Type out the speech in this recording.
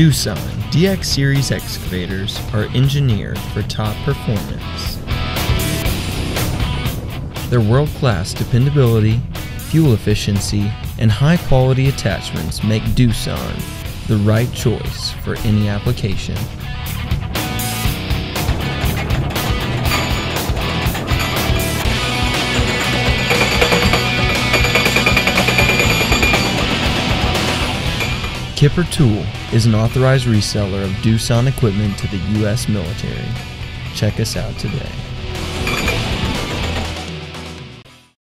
Doosan DX Series excavators are engineered for top performance. Their world-class dependability, fuel efficiency, and high-quality attachments make Doosan the right choice for any application. KipperTool is an authorized reseller of Doosan equipment to the U.S. military. Check us out today.